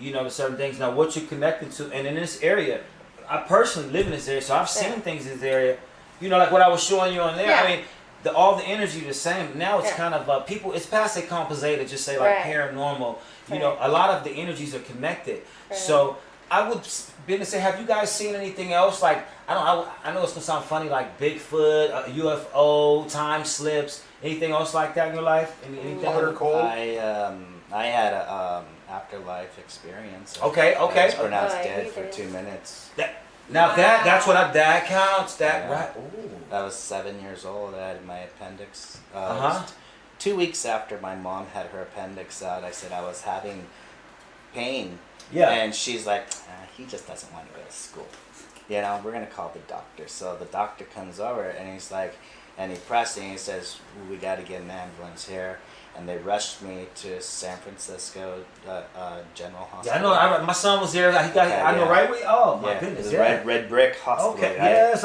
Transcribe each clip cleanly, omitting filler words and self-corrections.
you know, to certain things. Now, what you're connected to, and in this area, I personally live in this area, so I've seen things in this area. You know, like what I was showing you on there. I mean, all the energy the same. Now it's kind of people. It's past a composite to just say like paranormal. You know, a lot of the energies are connected. So I would begin to say, have you guys seen anything else? Like I know it's gonna sound funny, like Bigfoot, UFO, time slips, anything else like that in your life? Anything? Water cold. I had a afterlife experience. Okay. I was pronounced dead for 2 minutes. That's what that counts. Right. Ooh. I was 7 years old. I had my appendix. 2 weeks after my mom had her appendix out, I said I was having pain. Yeah. And she's like, he just doesn't want to go to school. You know, we're gonna call the doctor. So the doctor comes over and he's like, and he pressed and he says, we got to get an ambulance here. And they rushed me to San Francisco General Hospital. Yeah, I know. My son was there. I know right away. Oh my goodness! Red Brick Hospital. Okay. Right? Yes.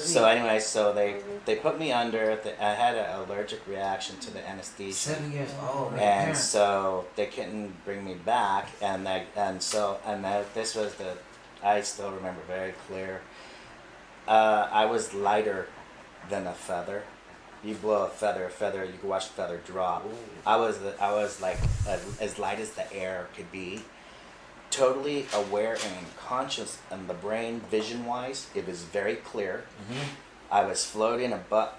So anyway, so they put me under. I had an allergic reaction to the anesthesia. 7 years. Oh man. And so they couldn't bring me back, this was I still remember very clear. I was lighter than a feather. You blow a feather, you can watch a feather drop. Ooh. I was like as light as the air could be, totally aware and conscious, and the brain, vision-wise, it was very clear. Mm-hmm. I was floating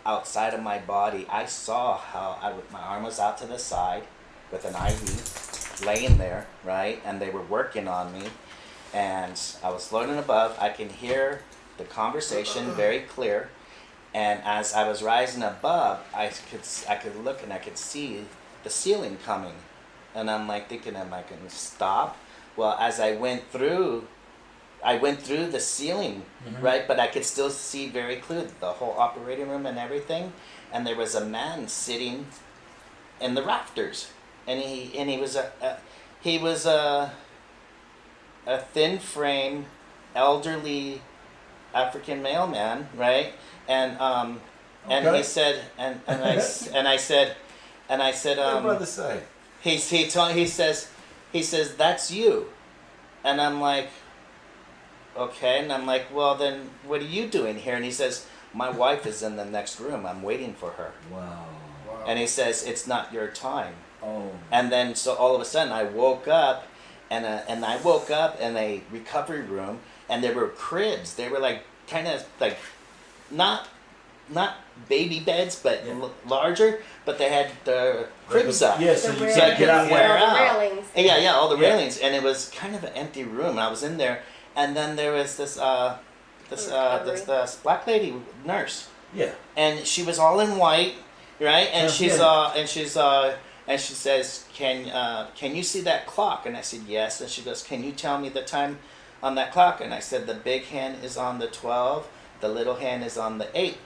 outside of my body. I saw how my arm was out to the side with an IV, laying there, right, and they were working on me, and I was floating above. I can hear the conversation very clear. And as I was rising above, I could look and I could see the ceiling coming, and I'm like thinking, am I going to stop? Well, as I went through the ceiling, right? But I could still see very clearly the whole operating room and everything, and there was a man sitting in the rafters, and he was a thin frame, elderly African male man, right? And he said, and I said, what brother say? He says that's you, and I'm like, okay, and I'm like, well then what are you doing here? And he says, my wife is in the next room. I'm waiting for her. Wow. And he says, it's not your time. Oh. And then so all of a sudden I woke up, and I woke up in a recovery room, and there were cribs. They were like kind of like not baby beds, but larger. But they had the cribs up, yes, so I could wear out. Railings. Yeah, all the railings, and it was kind of an empty room. I was in there, and then there was this black lady nurse. Yeah. And she was all in white, right? And she says, "Can you see that clock?" And I said, "Yes." And she goes, "Can you tell me the time on that clock?" And I said, "The big hand is on the 12, the little hand is on the 8."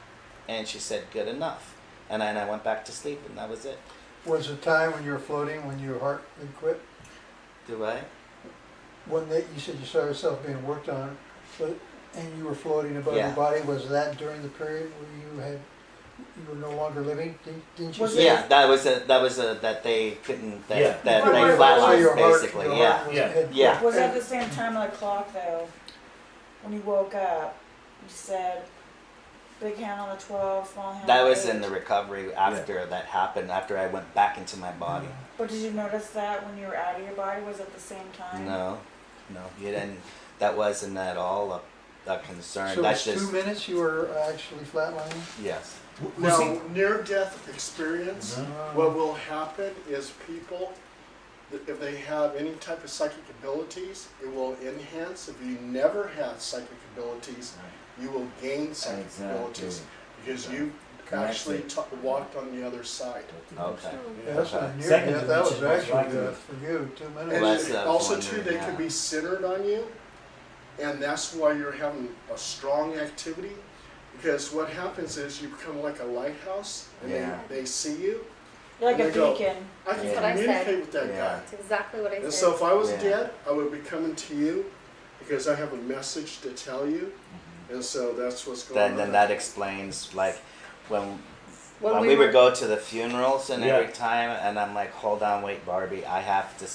And she said, "Good enough." And then I went back to sleep, and that was it. Was the time when you were floating, when your heart had quit? Do I? When you said you saw yourself being worked on, and you were floating above your body, was that during the period where you were no longer living? Didn't you say? Yeah, that was that they couldn't, that they So flatlined your heart- basically, your yeah. heart Yeah. had Yeah. quit. Was that the same time on the clock though? When you woke up, you said big hand on the 12, small hand on That the was 8. in the recovery after that happened, after I went back into my body. But did you notice that when you were out of your body? Was it the same time? No, you didn't. That wasn't at all a concern. So That's it's just 2 minutes you were actually flatlining? yes. Now, near-death experience, what will happen is people, if they have any type of psychic abilities, it will enhance. If you never had psychic abilities, you will gain psychic abilities because you actually walked on the other side. Okay. Yeah, that's not near Second death. That was dimension, most actually likely. death for you, 2 And minutes. Well, that's, also, one too, year, they yeah. could be centered on you, and that's why you're having a strong activity. Because what happens is you become like a lighthouse, and they see you. You're like And a they go, beacon. I can That's what I communicate said. with that guy. That's exactly what I said. And so if I was Yeah. dead, I would be coming to you because I have a message to tell you. And so that's what's going on. Then that explains like when when we would go to the funerals and every time, and I'm like, hold on, wait, Barbie, I have to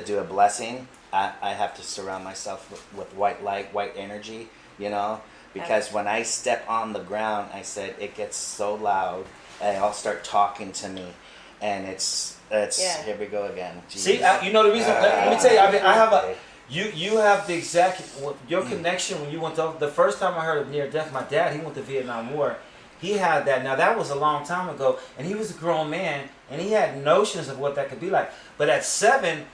do a blessing. I have to surround myself with white light, white energy, you know, because when I step on the ground, I said it gets so loud, and they all start talking to me, and it's here we go again. Jeez. See, you know the reason. Let me tell you. I mean, I have you have the exact your connection when you went to the first time I heard of near death. My dad, he went to Vietnam War. He had that. Now that was a long time ago, and he was a grown man, and he had notions of what that could be like. But at 7,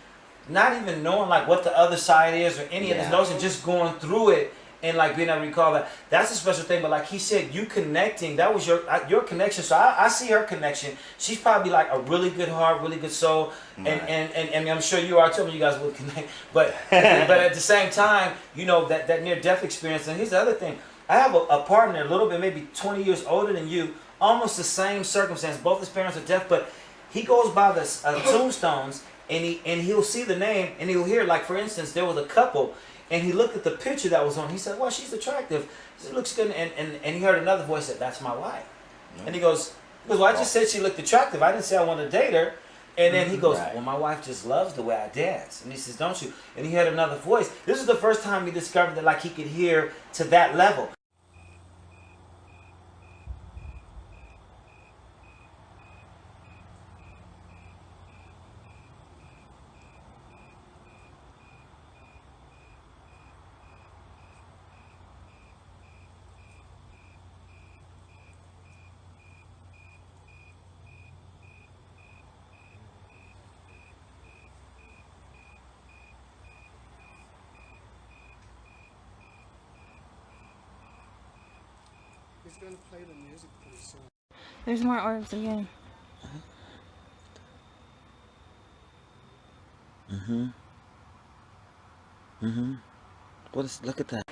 not even knowing like what the other side is or any of his notions, just going through it and like being able to recall that. That's a special thing. But like he said, you connecting, that was your connection. So I see her connection. She's probably like a really good heart, really good soul, and I'm sure you are too. You guys would connect. But at the same time, you know that near death experience. And here's the other thing. I have a partner, a little bit, maybe 20 years older than you, almost the same circumstance. Both his parents are deaf, but he goes by the tombstones, and he'll see the name, and he'll hear, like, for instance, there was a couple, and he looked at the picture that was on. He said, well, she's attractive. She looks good. And he heard another voice that, that's my wife. Mm-hmm. And he goes, well, I just said she looked attractive. I didn't say I wanted to date her. And then he goes, well, my wife just loves the way I dance. And he says, don't you? And he heard another voice. This is the first time he discovered that, like, he could hear to that level. He's going to play the music pretty soon. There's more orbs again. Look at that.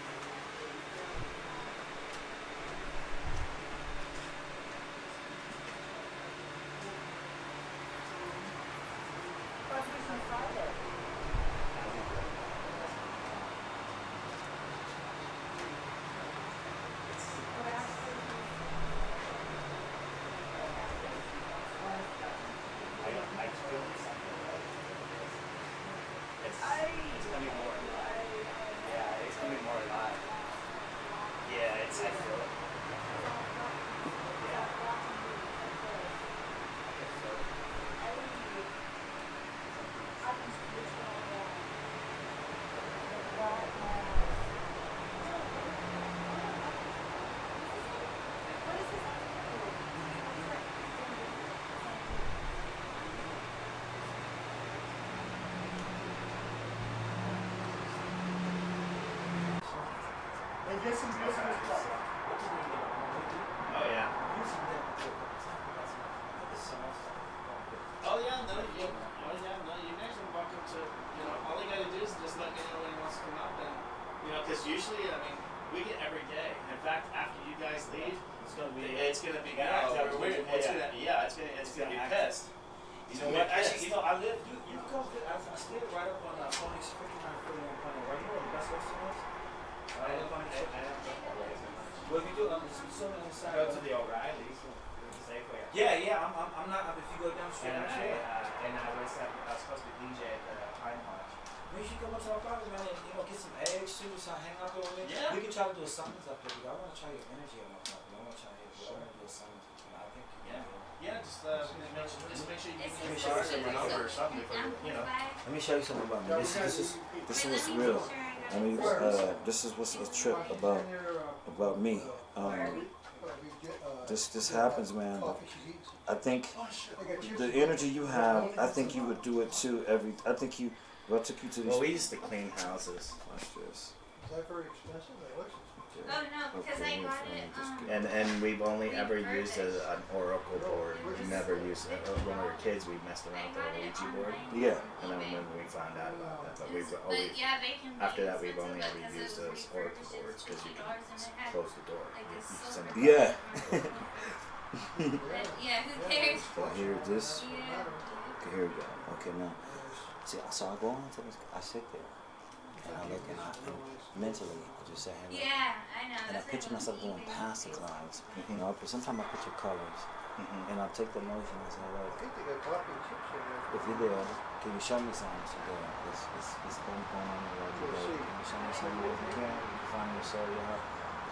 Get some business done. Oh yeah. Oh yeah, no, you guys are welcome to, you know, all you gotta do is just let me know when he wants to come up, and, you know, because usually, I mean, we get every day. In fact, after you guys leave, it's gonna be it's gonna be pissed. You know what? Actually, you know, I live. You can come. I stay right up on Phoenix 5941 Pioneer. Right here, where the best restaurant is. Right up on the Well, if you do, just on the side. Go to the O'Reilly's. Yeah. I'm not. If you go down the street, And I was supposed to DJ at the Pine Lodge. maybe you should come up to our property, man, and, you know, get some eggs too, so hang out there with me. Yeah. We can try to do a summons up there. I want to try your energy on my property. I want to try to do a summons. I think. Just make sure you give me a Sure. card and run over or something. You know. Let me show you something about me. This is what's real. I mean, this is what's a trip about me. This happens, man. I think the energy you have, I think you would do it too. I think you. If I took you to these. Well, we used to clean houses. Watch this. Is that very expensive? It looks Oh no, because I got it. And we've only ever used an oracle board. We never used when we were kids. We messed around with the Ouija board. Yeah. And then when we found out about that, but we've But always yeah, they can be after that we've expensive, only like, ever 'cause used those those oracle boards because you can close the door. Like You it's can so send it Yeah. But yeah, who cares? So here it is. Yeah. Okay, here we go. Okay, now. See, so I go on to this. I sit there. and I look and mentally I just say, hey, Yeah, I know. and I picture myself going past the clouds. You know, sometimes I picture colors, and I'll take the motion and say, look, if you're there, can you show me something that you're doing? It's going on in the world today. Can you show me something if you can? If you find your soul, your heart,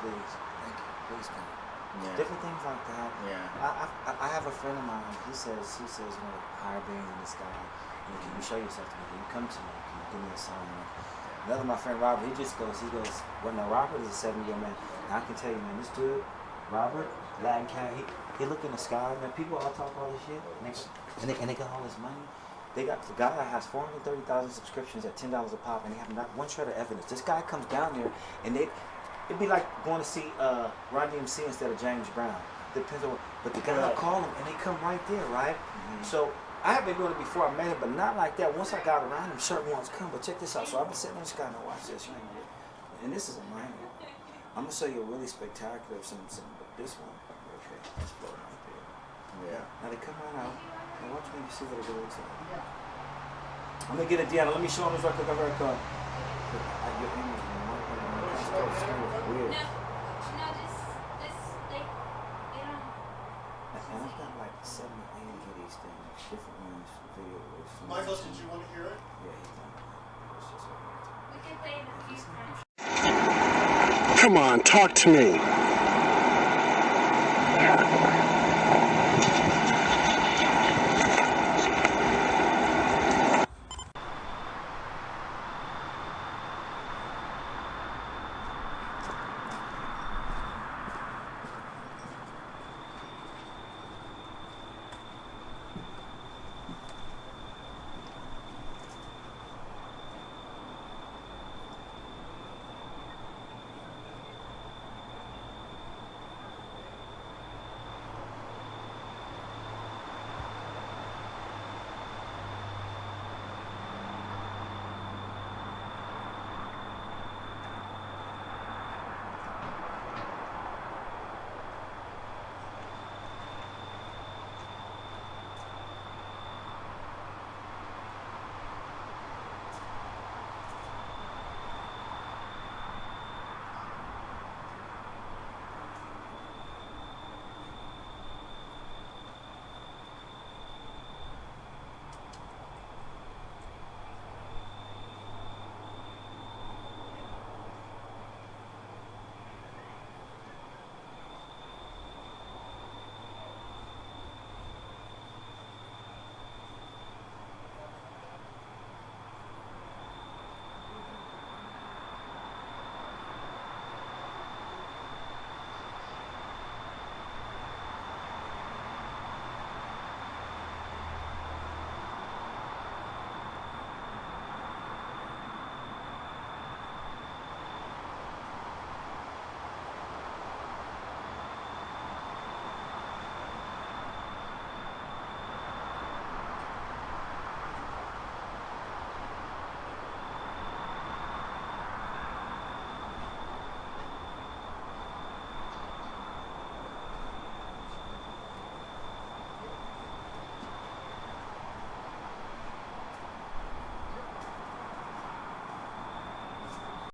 please, thank you, please come. Yeah. Different things like that. Yeah. I have a friend of mine. He says, you know, higher beings in the sky. You know, can you show yourself to me? Can you come to me? Can you give me a sign? Another my friend Robert, he goes, well, now Robert is a 7-year man. And I can tell you, man, this dude, Robert, Latin cat, he look in the sky, man. People all talk all this shit, and they got all this money. They got the guy that has 430,000 subscriptions at $10 a pop, and they have not one shred of evidence. This guy comes down there, and it'd be like going to see Run DMC instead of James Brown. Depends on, but the guy I call them, and they come right there, right? So I have been doing it before I met him, but not like that. Once I got around him, certain ones come. But check this out. So I've been sitting on this guy, now watch this, right? And this is a minor. I'm gonna show you a really spectacular of some, but this one, okay, it's floating right there. Yeah. Now they come right out. Now watch me, you see what it looks like. I'm gonna get it down. Let me show him this real quick. Your energy, weird. No, they don't. And I've got like 7 or 8 of these things, different ones, videos. Michael, did you want to hear it? Yeah, he's done it. It's just We can play it a few times. Come on, talk to me.